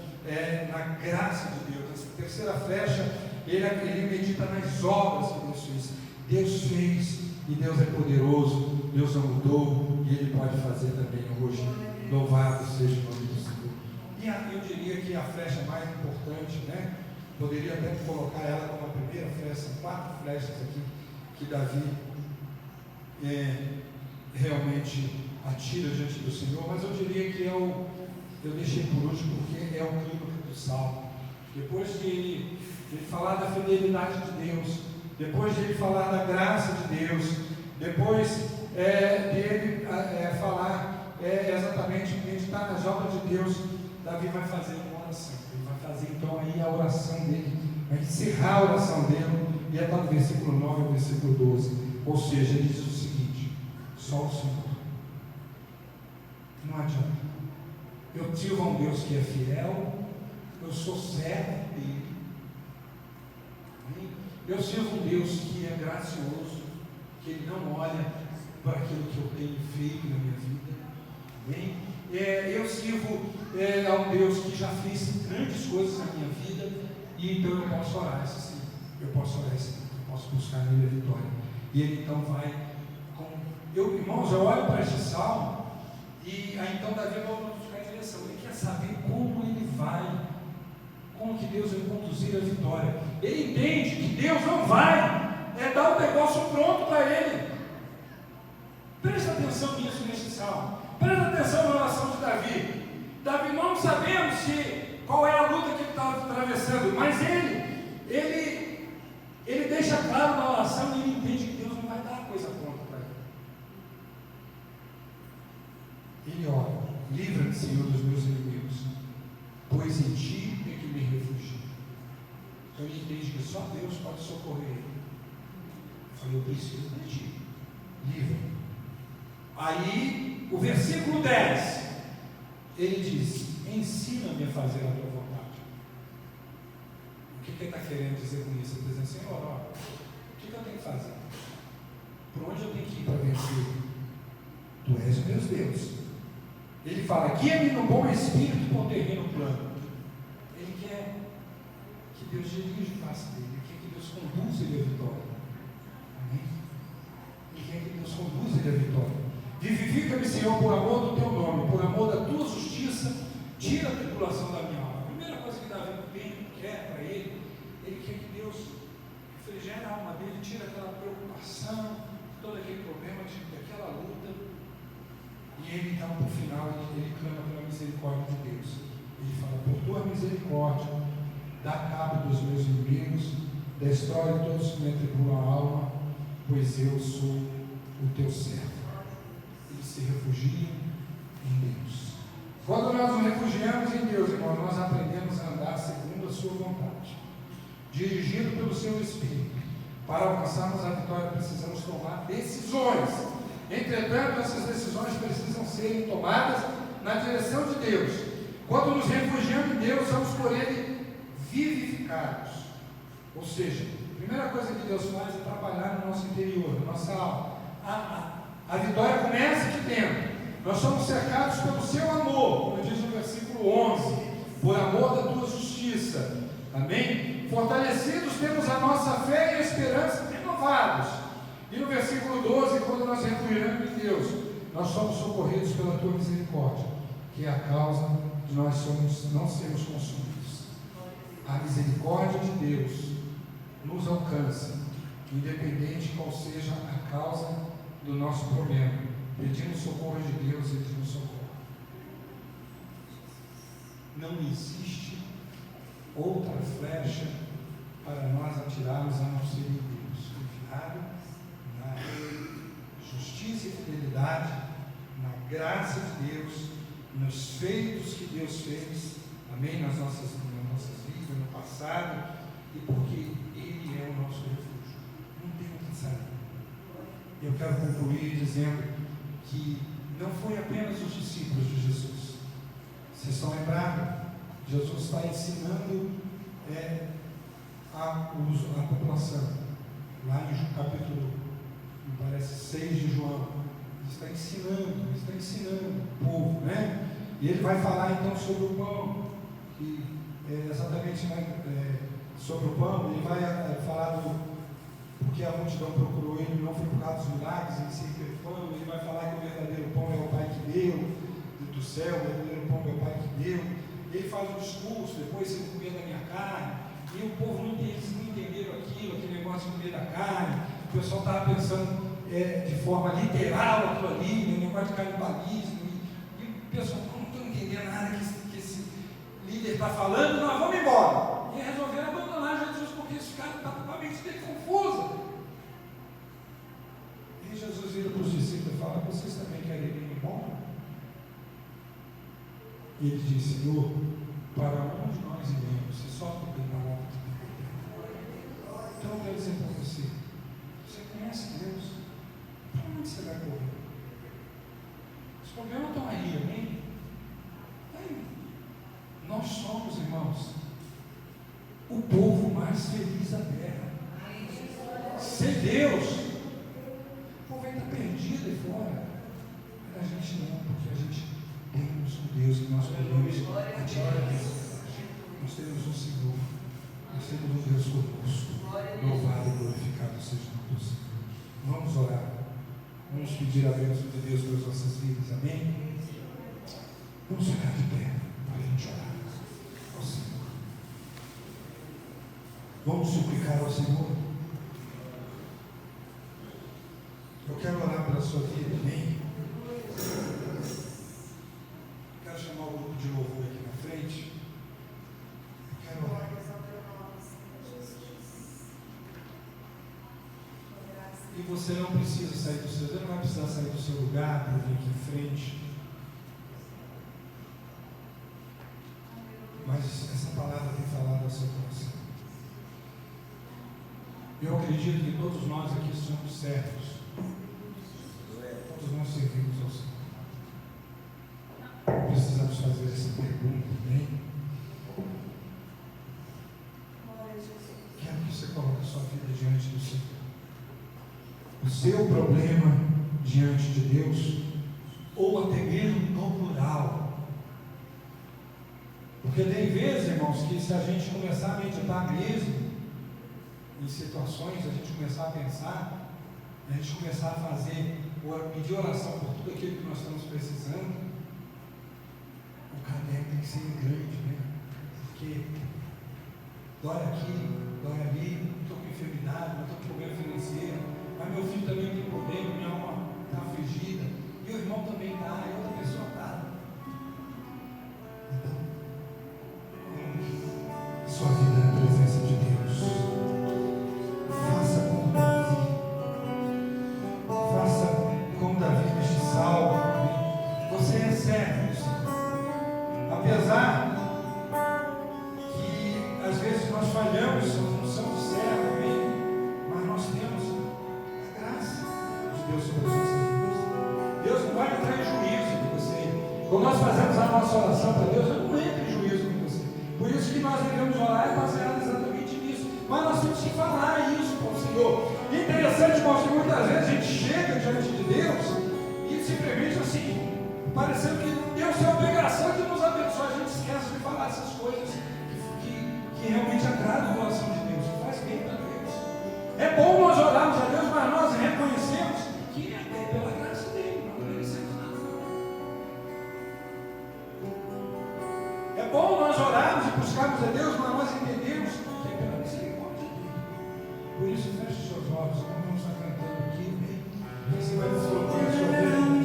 na graça de Deus. A terceira flecha, ele medita nas obras que Deus fez. Deus fez e Deus é poderoso, Deus não mudou e Ele pode fazer também hoje. Louvado seja o nome do Senhor. E eu diria que a flecha mais importante, poderia até colocar ela como a primeira flecha, 4 flechas aqui que Davi realmente atira diante do Senhor, mas eu diria que eu deixei por último porque é o clima do salmo. Depois de ele falar da fidelidade de Deus, depois de ele falar da graça de Deus, depois de ele falar exatamente, meditar nas obras de Deus, Davi vai fazer uma oração. Ele vai fazer então aí a oração dele, vai encerrar a oração dele, e está no versículo 9 ao versículo 12. Ou seja, ele diz o seguinte: só o Senhor. Não adianta. Eu sirvo a um Deus que é fiel, eu sou servo dele. Eu sirvo um Deus que é gracioso, que Ele não olha para aquilo que eu tenho feito na minha vida. Amém? Eu sirvo a um Deus que já fez grandes coisas na minha vida, e então eu posso orar assim, eu posso buscar nele a vitória. E Ele então vai irmãos, eu olho para este salmo, e aí então Davi vai buscar a direção. Ele quer saber como ele vai, como que Deus vai conduzir a vitória. Ele entende que Deus não vai dar o negócio pronto para ele. Presta atenção nisso nesse salmo. Presta atenção na oração de Davi. Davi, não sabemos qual é a luta que ele está atravessando, mas ele deixa claro na oração, e ele entende que Deus não vai dar a coisa pronta para ele. Ele ora: livra-me, Senhor, dos meus inimigos, pois em ti é que me refugio. Então ele entende que só Deus pode socorrer ele. Eu falei: eu preciso de ti, livra-me. Aí, o versículo 10, ele diz: ensina-me a fazer a tua vontade. O que ele está querendo dizer com isso? Ele está dizendo: Senhor, o que eu tenho que fazer? Por onde eu tenho que ir para vencer? Tu és o meu Deus. Ele fala: guia-me no bom espírito com o terreno plano. Ele quer que Deus dirija o passo dele, ele quer que Deus conduza ele à vitória. Amém? Ele quer que Deus conduza ele à vitória. Vivifica-me, Senhor, por amor do teu nome, por amor da tua justiça, tira a tribulação da minha alma. A primeira coisa que Davi quer para ele quer que Deus refrigere a alma dele, tira aquela preocupação, todo aquele problema, daquela luta. E ele então, por final, ele clama pela misericórdia de Deus. Ele fala: por tua misericórdia, dá cabo dos meus inimigos, destrói todos que me atribulam a alma, pois eu sou o teu servo. Ele se refugia em Deus. Quando nós nos refugiamos em Deus, irmãos, nós aprendemos a andar segundo a sua vontade, dirigido pelo seu Espírito. Para alcançarmos a vitória, precisamos tomar decisões. Entretanto, essas decisões precisam serem tomadas na direção de Deus. Quando nos refugiamos em Deus, somos por Ele vivificados. Ou seja, a primeira coisa que Deus faz é trabalhar no nosso interior, na nossa alma. A vitória começa aqui dentro. Nós somos cercados pelo seu amor, como diz no versículo 11, por amor da tua justiça. Amém? Fortalecidos temos a nossa fé e a esperança renovados. E no versículo 12, quando nós refugiamos em Deus, nós somos socorridos pela tua misericórdia, que é a causa de nós não sermos consumidos. A misericórdia de Deus nos alcança, independente qual seja a causa do nosso problema. Pedimos socorro de Deus, Ele nos socorre. Não existe outra flecha para nós atirarmos a não ser em Deus. Confiado na justiça e fidelidade, na graça de Deus, nos feitos que Deus fez, amém, nas nossas vidas, no passado, e porque Ele é o nosso refúgio. Não tem outra saída. Eu quero concluir dizendo que não foi apenas os discípulos de Jesus. Vocês estão lembrados? Jesus está ensinando a população. Lá em capítulo, me parece, 6 de João. Ele está ensinando o povo, né? E ele vai falar então sobre o pão, que exatamente sobre o pão. Ele vai falar porque a multidão procurou ele, não foi por causa dos milagres, ele se pão. Ele vai falar que o verdadeiro pão é o Pai que deu, do céu, o verdadeiro pão é o Pai que deu. Ele faz um discurso, depois você comer da minha carne, e o povo não entenderam aquele negócio de comer da carne. O pessoal estava pensando de forma literal aquilo ali, no negócio de canibalismo, e o pessoal não está entendendo nada que esse líder está falando, nós vamos embora. E resolveram abandonar Jesus, porque esse cara está totalmente confuso. E Jesus vira para os discípulos e fala: vocês também querem ir embora? E ele diz: Senhor, para onde nós iremos? Se só tu tem palavra de Deus. Então eu quero dizer para você: você conhece Deus? Para onde você vai correr? Os problemas estão aí, amém? Aí, nós somos, irmãos, o povo mais feliz da terra. Ser Deus, o povo está perdido aí fora. Mas a gente não, porque a gente temos um Deus que nós podemos admirar. Nós temos um Senhor, nós temos um Deus conosco. Louvado e glorificado seja o nome do Senhor. Vamos orar. Vamos pedir a bênção de Deus para as nossas vidas. Amém? Vamos ficar de pé para a gente orar ao Senhor. Vamos suplicar ao Senhor. Eu quero orar pela sua vida. Amém? Quero chamar o grupo de louvor aqui na frente. Quero orar. E você não precisa sair do seu, você não vai precisar sair do seu lugar para vir aqui em frente. Mas essa palavra tem falado ao seu coração. Eu acredito que todos nós aqui somos servos. Todos nós servimos ao Senhor. Precisamos fazer essa pergunta, amém? Quero que você coloque a sua vida diante do Senhor. O seu problema diante de Deus, ou até mesmo no plural. Porque tem vezes, irmãos, que se a gente começar a meditar mesmo em situações, a gente começar a pensar, a gente começar a fazer, ou a pedir oração por tudo aquilo que nós estamos precisando, o caderno tem que ser grande, né? Porque dói aqui, dói ali, estou com enfermidade, estou com problema financeiro, mas meu filho também tem problema, minha alma está afligida, meu irmão também está, e outra pessoa está. Então, sua vida na presença de Deus. Faça como Davi. Faça como Davi neste salmo. Você é servo do Senhor. Apesar que às vezes nós falhamos, nós não somos servos mesmo, mas nós temos a graça de Deus sobre as nossas vidas. Deus não vai entrar em juízo com você. Quando nós fazemos a nossa oração para Deus, Ele não entra em juízo com você. Por isso que nós devemos orar é baseado exatamente nisso. Mas nós temos que falar isso com o Senhor. E é interessante, irmãos, que muitas vezes a gente chega diante de Deus e simplesmente assim, parecendo que Deus tem a obrigação de nos abençoar. A gente esquece de falar essas coisas que realmente agradam o coração de Deus, que faz bem para Deus. É bom nós orarmos a Deus, mas nós reconhecemos que é pela graça dele, não merecemos nada. É bom nós orarmos e buscarmos a Deus, mas nós entendemos que é pela misericórdia dele. Por isso, feche seus olhos, vamos estar cantando aqui, bem. Você vai desfrutar a sua vida. Aleluia.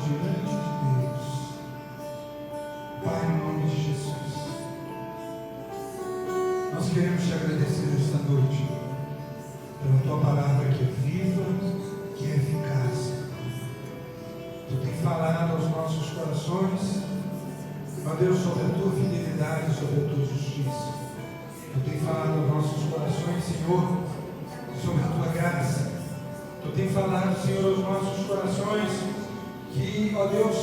diante de Deus. Pai, em nome de Jesus, nós queremos te agradecer esta noite pela tua palavra que é viva, que é eficaz. Tu tem falado aos nossos corações, ó Deus, sobre a tua fidelidade, sobre a tua justiça. Tu tem falado aos nossos corações, Senhor, sobre a tua graça. Tu tem falado, Senhor, aos nossos corações que, ó Deus,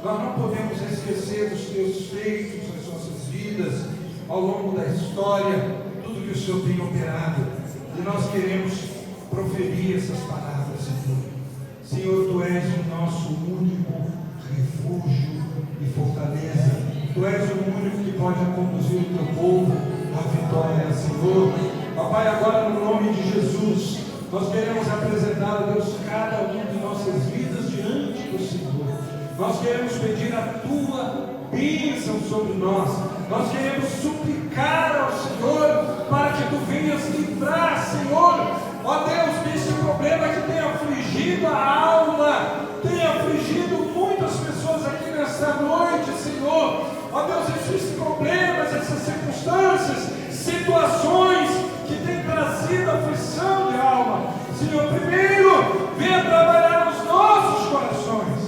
nós não podemos esquecer dos teus feitos nas nossas vidas, ao longo da história, tudo que o Senhor tem operado. E nós queremos proferir essas palavras, Senhor. Senhor, Tu és o nosso único refúgio e fortaleza. Tu és o único que pode conduzir o Teu povo à vitória, Senhor. Ó Pai, agora no nome de Jesus, nós queremos apresentar a Deus cada uma de nossas vidas diante do Senhor. Nós queremos pedir a Tua bênção sobre nós. Nós queremos suplicar ao Senhor para que Tu venhas livrar, Senhor, ó Deus, desse problema que tem afligido a alma, tem afligido muitas pessoas aqui nesta noite, Senhor. Ó Deus, esses problemas, essas circunstâncias, situações que têm trazido aflição de alma, Senhor, primeiro, venha trabalhar nos nossos corações.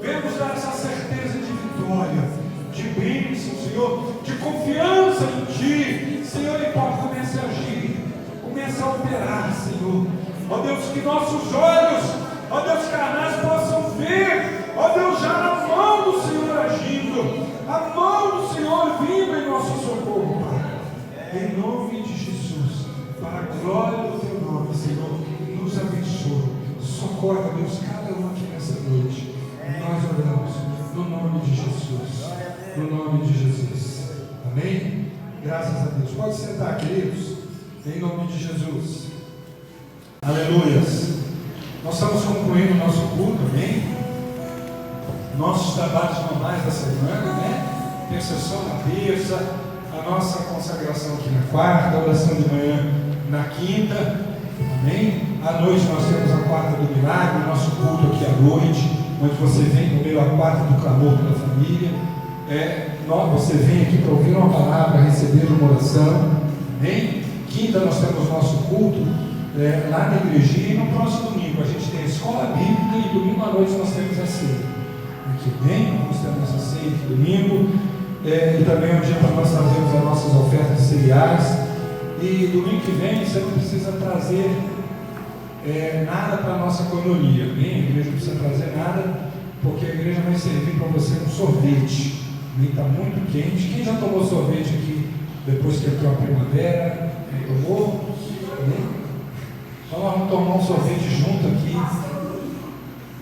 Venha nos dar essa certeza de vitória, de bênção, Senhor, de confiança em Ti, Senhor, e comece a agir, comece a operar, Senhor. Ó Deus, que nossos olhos, ó Deus, carnais possam ver, ó Deus, já a mão do Senhor agindo, a mão do Senhor vindo em nosso socorro, Pai. Em nome de Jesus, para a glória do Teu nome, Senhor, nos abençoe, socorre, ó Deus, cada um aqui nessa noite. E nós oramos no nome de Jesus, no nome de Jesus. Amém? Graças a Deus. Pode sentar, queridos, em nome de Jesus. Aleluias. Nós estamos concluindo o nosso culto, amém? Nossos trabalhos normais da semana, né? Intercessão na terça, a nossa consagração aqui na quarta, a oração de manhã na quinta, amém? À noite nós temos a quarta do milagre, o nosso culto aqui à noite, onde você vem no meio a quarta do clamor pela família. Você vem aqui para ouvir uma palavra, receber uma oração, amém? Quinta nós temos nosso culto lá na igrejinha, e no próximo domingo a gente tem a escola bíblica, e domingo à noite nós temos a ceia. Aqui bem, vamos ter a nossa ceia aqui domingo, e também é um dia para nós trazermos as nossas ofertas cereais. E domingo que vem você não precisa trazer nada para a nossa coronia, bem? A igreja não precisa trazer nada, porque a igreja vai servir para você um sorvete. Está muito quente. Quem já tomou sorvete aqui depois que entrou a primavera? Tomou? Então nós vamos tomar um sorvete junto aqui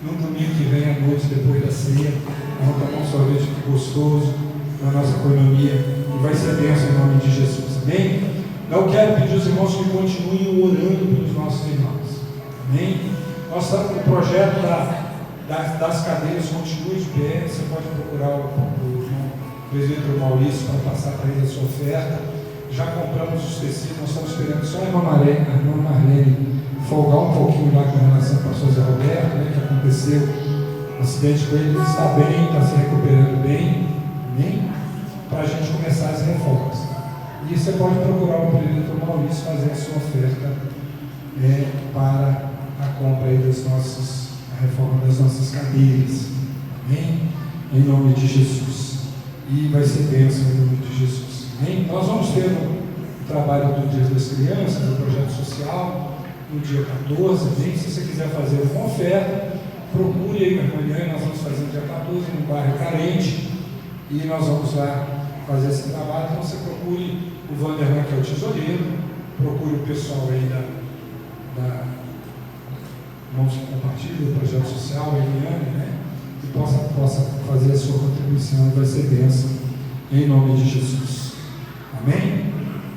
no domingo que vem à noite, depois da ceia. Nós vamos tomar um sorvete aqui gostoso na nossa economia e vai ser bênção em nome de Jesus, amém? Eu quero pedir aos irmãos que continuem orando pelos nossos irmãos, amém? Nós estamos no projeto das cadeiras, continue de pé. Você pode procurar o presbítero Maurício para passar para ele a sua oferta. Já compramos os tecidos, nós estamos esperando só a irmã Marlene folgar um pouquinho lá com relação ao pastor Zé Roberto, né, que aconteceu um acidente com ele. Ele está bem, está se recuperando bem, amém? Para a gente começar as reformas. E você pode procurar o presbítero Maurício fazer a sua oferta para a compra aí a reforma das nossas cadeiras, amém? Em nome de Jesus. E vai ser bênção em nome de Jesus, amém? Nós vamos ter o trabalho do Dia das Crianças, do projeto social, no dia 14, amém? Se você quiser fazer uma oferta, procure aí na manhã. Nós vamos fazer no dia 14, no bairro carente, e nós vamos lá fazer esse trabalho. Então você procure o Vanderlan, que é o tesoureiro, procure o pessoal aí da Mãos que Compartilham, do projeto social, a Eliane, né? Que possa fazer a sua contribuição, e vai ser bênção em nome de Jesus, amém?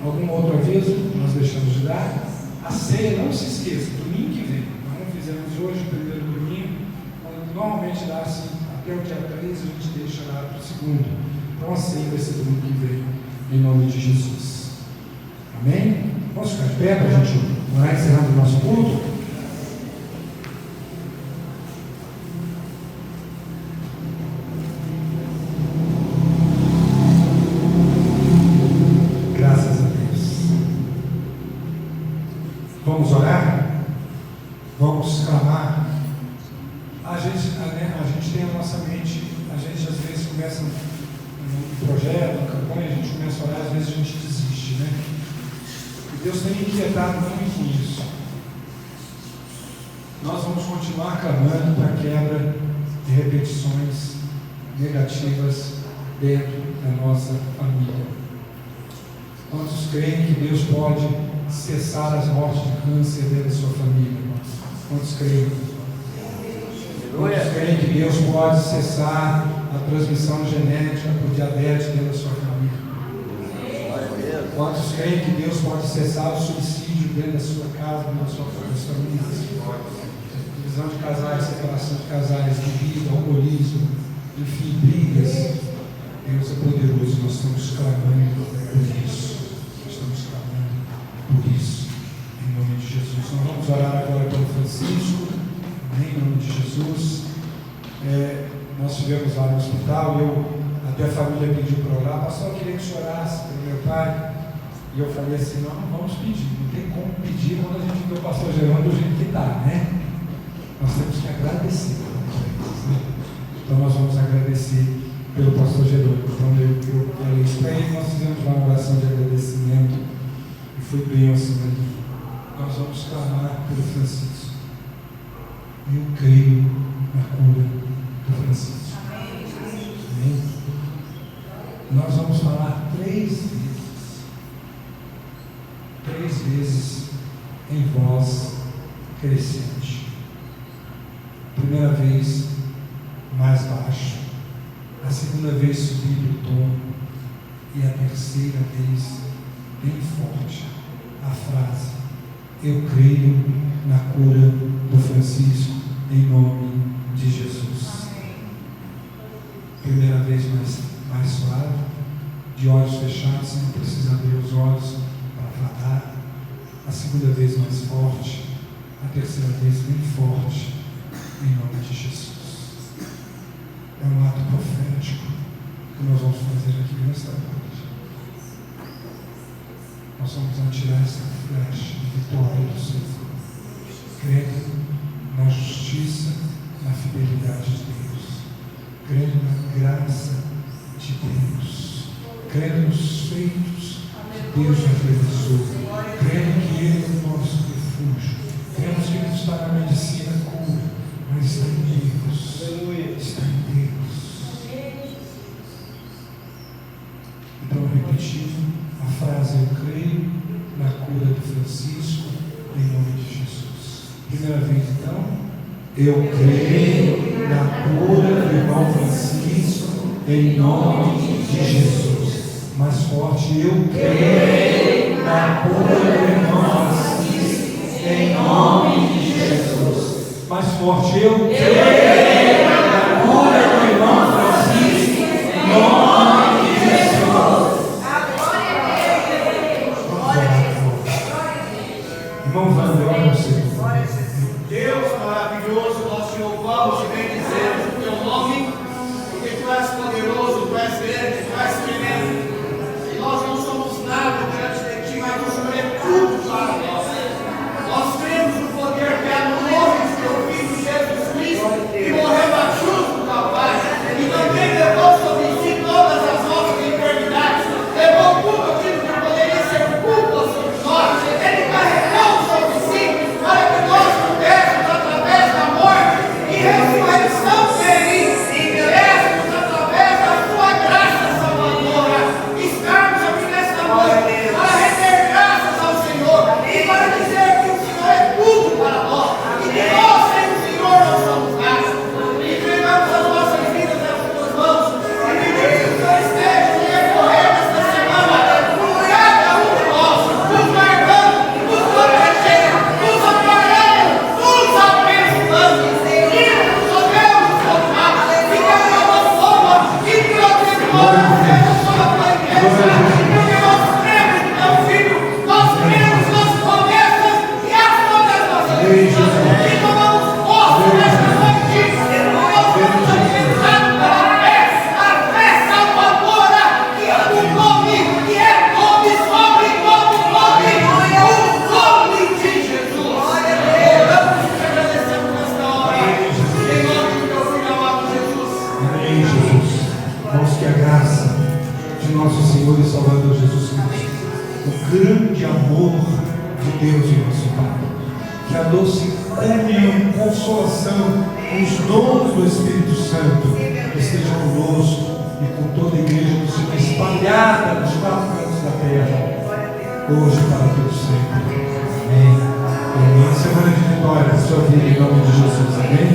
Algum outro aviso nós deixamos de dar? A ceia, não se esqueça, domingo que vem. Nós não fizemos hoje, o primeiro domingo, normalmente dá assim, até o dia 13 a gente deixa lá para o segundo. Então a ceia vai ser domingo que vem, em nome de Jesus, amém? Vamos ficar de pé para a gente orar, encerrando o nosso culto. Vamos orar? Vamos clamar? A gente tem a nossa mente, a gente às vezes começa um projeto, uma campanha, a gente começa a orar, às vezes a gente desiste, né? E Deus tem inquietado muito com isso. Nós vamos continuar clamando para a quebra de repetições negativas dentro da nossa família. Quantos creem que Deus pode cessar as mortes de câncer dentro da sua família? Quantos creem? Quantos creem que Deus pode cessar a transmissão genética por diabetes dentro da sua família? Quantos creem que Deus pode cessar o suicídio dentro da sua casa, dentro da sua família? Divisão de casais, separação de casais, bebida, alcoolismo, enfim, brigas. Deus é poderoso, nós estamos clamando por isso. Nós estamos clamando por isso. Em nome de Jesus. Nós vamos orar agora pelo Francisco. Em nome de Jesus. Nós estivemos lá no hospital. Até a família pediu para orar. Pastor, eu queria que o senhor orasse pelo meu pai. E eu falei assim: não vamos pedir. Não tem como pedir quando a gente vê o pastor Gerando do jeito que está, né? Nós temos que agradecer. Então nós vamos agradecer pelo pastor Gerônimo. Então eu falei isso para ele, nós fizemos uma oração de agradecimento e foi bênção ali. Nós vamos clamar pelo Francisco. Eu creio na cura do Francisco. Amém? Nós vamos falar 3 vezes em voz crescente. Primeira vez mais baixo, a segunda vez subindo o tom e a terceira vez bem forte a frase: eu creio na cura do Francisco em nome de Jesus. Primeira vez mais suave, de olhos fechados, você não precisa abrir os olhos para falar. A segunda vez mais forte, a terceira vez bem forte em nome de Jesus. É um ato profético que nós vamos fazer aqui nesta noite. Nós vamos atirar essa flecha de vitória do Senhor, crendo na justiça, na fidelidade de Deus, crendo na graça de Deus, crendo nos feitos que Deus já realizou, crendo que Ele é o nosso refúgio, cremos que Ele está na medicina cura, mas está em Deus, está em Deus. Então, repetindo a frase: eu creio na cura do Francisco em nome de Jesus. Primeira vez, então: eu creio na cura do irmão Francisco em nome de Jesus. Mais forte: eu creio na cura do irmão Francisco em nome de Jesus. Mais forte: eu creio na cura do irmão Francisco em nome de Jesus. Irmão Wander, olha você. Deus maravilhoso, nós te louvamos e bendizemos o teu nome, porque tu és poderoso, tu és grande, tu és tremendo. E nós não somos nada diante de ti, mas o Senhor é tudo para nós. Nós cremos no poder que há no nome do teu Filho Jesus Cristo, que morreu na cruz do Calvário, e também levou sobre si todas as nossas enfermidades, levou tudo aquilo que poderia ser culpa sobre nós. Ele carregou sobre si para que nós pudéssemos, através da morte e ressurreição dele, pudéssemos, através da sua graça salvadora, estarmos aqui nesta noite para render graças ao Senhor e para dizer que o Senhor é tudo para nós e que nós sem o Senhor não somos nada. Entregamos as nossas vidas nas tuas mãos e pedimos que o Senhor esteja no decorrer desta semana por cada um de nós, nos guardando, nos protegendo, nos amparando, nos abençoando. Livra-nos, ó Deus, do mal, e que a tua forma e que o Senhor seja sobre a tua igreja, porque nós cremos no teu Filho, nós cremos nas promessas e as todas as nossas vidas. E tomamos posse desta noite, nós somos alimentados pela fé, a fé salvadora, que é o nome, que é nome sobre todo nome, o nome de Jesus. Deus e nosso Pai. Que a doce comunhão, consolação, os dons do Espírito Santo estejam conosco e com toda a igreja do Senhor espalhada nos 4 cantos da terra, hoje e para todos sempre. Amém. Amém. Semana de vitória na sua vida, em nome de Jesus. Amém.